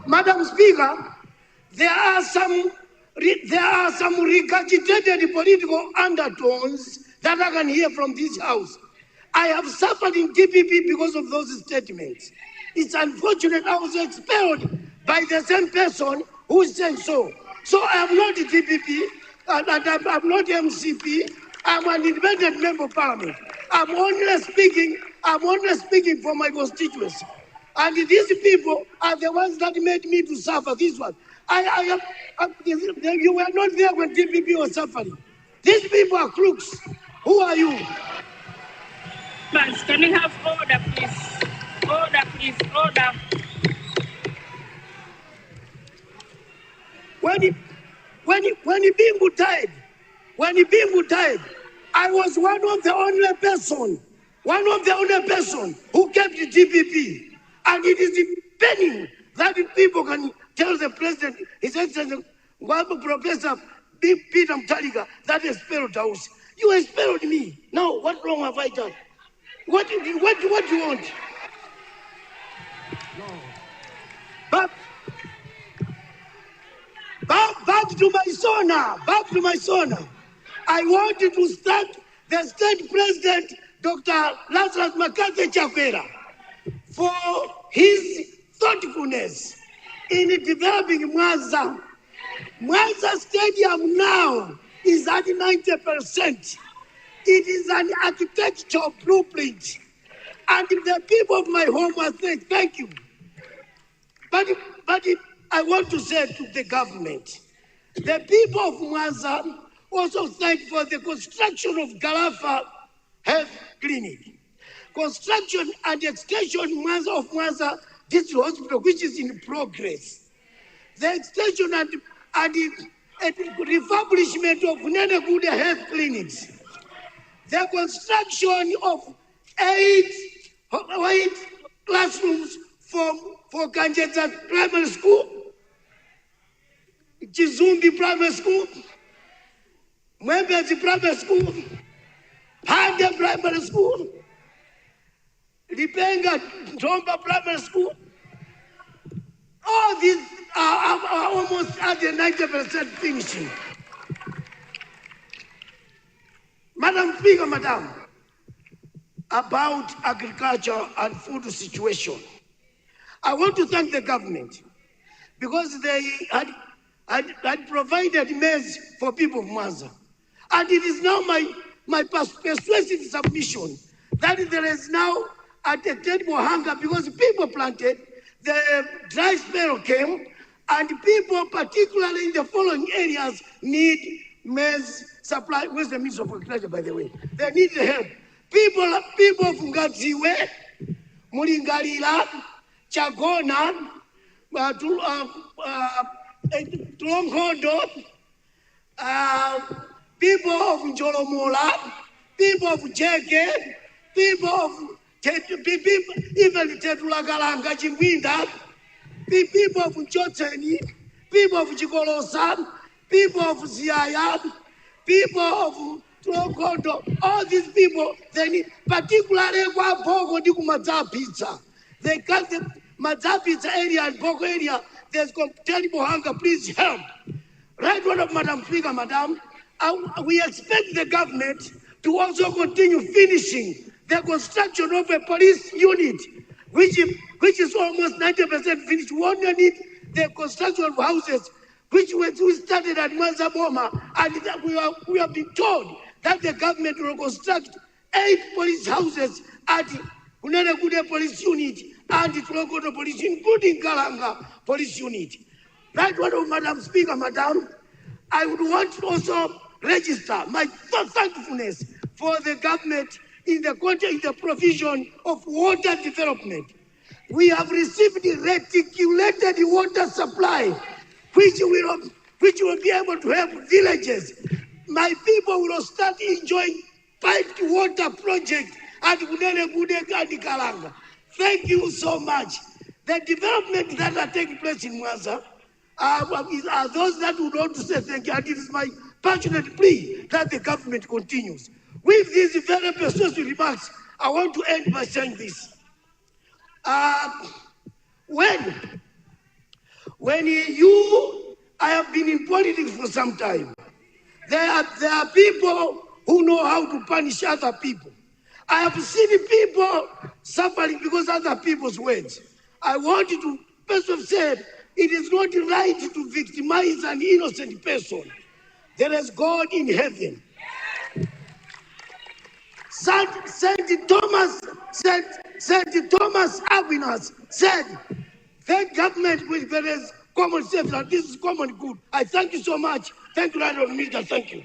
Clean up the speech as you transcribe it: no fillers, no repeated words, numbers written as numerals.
Madam Speaker, there are some regurgitated political undertones that I can hear from this house. I have suffered in DPP because of those statements. It's unfortunate I was expelled by the same person who said so. So I am not DPP, and I'm not MCP. I'm an independent member of parliament. I'm only speaking for my constituency. And these people are the ones that made me to suffer this one. You were not there when DPP was suffering. These people are crooks. Who are you? Can we have order, please? Order, please, order. When Bingu died, I was one of the only person who kept the DPP. And it is painful that people can tell the president, His Excellency, Professor Peter Mutharika, that he expelled Dausi. You expelled me. Now, what wrong have I done? What do you want? No. Back to my Sona. I wanted to thank the state president, Dr. Lazarus chakwera, for his thoughtfulness in developing Mwanza. Mwanza Stadium now is at 90%. It is an architectural blueprint. And the people of my home are saying, thank you. But I want to say to the government, the people of Mwanza also thank for the construction of Garafa Health Clinic. Construction and extension of Mwanza District Hospital, which is in progress. The extension and refurbishment of Nenekude Health Clinics. The construction of eight classrooms for Kanjeta Primary School, Chizumbi Primary School, Mwembezi Primary School, Pande Primary School, Lipenga Tomba Primary School. All these are almost at the 90% finishing. Madam Speaker, about agriculture and food situation. I want to thank the government because they had provided maize for people of Mwanza. And it is now my persuasive submission that there is now a terrible hunger because people planted, the dry spell came, and people, particularly in the following areas, need maize supply. Where's the Minister of Agriculture, by the way? They need the help. People of Ngadziwe, Mulingalila, Chagona, Tulongondo, people of Njolomola, people of Jeke, people of even Tetulagalanga, Chimbinda, people of Choteni, people of Chikolosa, people of Ziaya, people of Tulongondo, all these people, they need, particularly Boko Dikumaza Pizza. They cut the Maza Pizza area and Boko area, there's terrible hunger, please help. Right one of Madam Speaker, we expect the government to also continue finishing the construction of a police unit, which is almost 90% finished. We only need the construction of houses, which we started at Mwanza Boma, and we have been told that the government will construct 8 police houses at Unanagude Police Unit and the Tulokoto Police Unit, including Kalanga Police Unit. Right one of Madam Speaker, I would want to also register my thankfulness for the government in the provision of water development. We have received the reticulated water supply, which will be able to help villages. My people will start enjoying piped water project at Gude and Kalanga. Thank you so much. The development that are taking place in Mwanza are those that would want to say thank you. And it is my passionate plea that the government continues. With these very persuasive remarks, I want to end by saying this. When I have been in politics for some time. There are people who know how to punish other people. I have seen people suffering because of other people's words. I want you to, first of all, say, it is not right to victimize an innocent person. There is God in heaven. Saint Thomas Aquinas said, thank government with various common sense, and this is common good. I thank you so much. Thank you, Lord Minister. Thank you.